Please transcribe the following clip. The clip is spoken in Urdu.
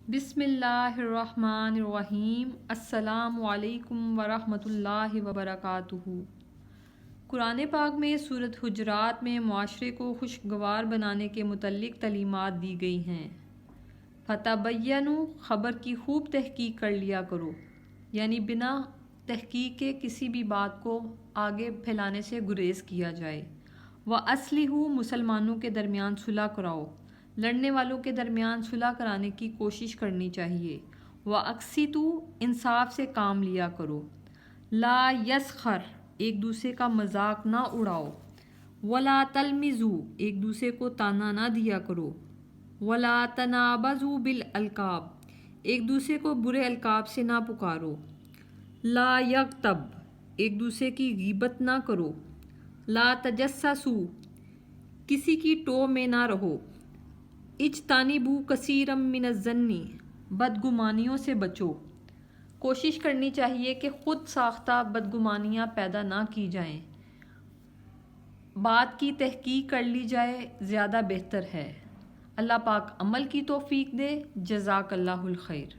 بسم اللہ الرحمن الرحیم۔ السلام علیکم ورحمۃ اللہ وبرکاتہ۔ قرآن پاک میں سورۃ حجرات میں معاشرے کو خوشگوار بنانے کے متعلق تعلیمات دی گئی ہیں۔ فتبینوا، خبر کی خوب تحقیق کر لیا کرو، یعنی بنا تحقیق کے کسی بھی بات کو آگے پھیلانے سے گریز کیا جائے۔ وَأَصْلِحُوا، مسلمانوں کے درمیان صلح کراؤ، لڑنے والوں کے درمیان صلح کرانے کی کوشش کرنی چاہیے۔ وَأَقْسِطُوا، انصاف سے کام لیا کرو۔ لا یسخر، ایک دوسرے کا مذاق نہ اڑاؤ۔ ولا تلمزوا، ایک دوسرے کو تانا نہ دیا کرو۔ ولا تنابزوا بالالقاب، ایک دوسرے کو برے القاب سے نہ پکارو۔ لا یغتب، ایک دوسرے کی غیبت نہ کرو۔ لا تجسسوا، کسی کی ٹو میں نہ رہو۔ اجتنبوا کثیرا من الظن، بدگمانیوں سے بچو۔ کوشش کرنی چاہیے کہ خود ساختہ بدگمانیاں پیدا نہ کی جائیں، بات کی تحقیق کر لی جائے، زیادہ بہتر ہے۔ اللہ پاک عمل کی توفیق دے۔ جزاک اللہ الخیر۔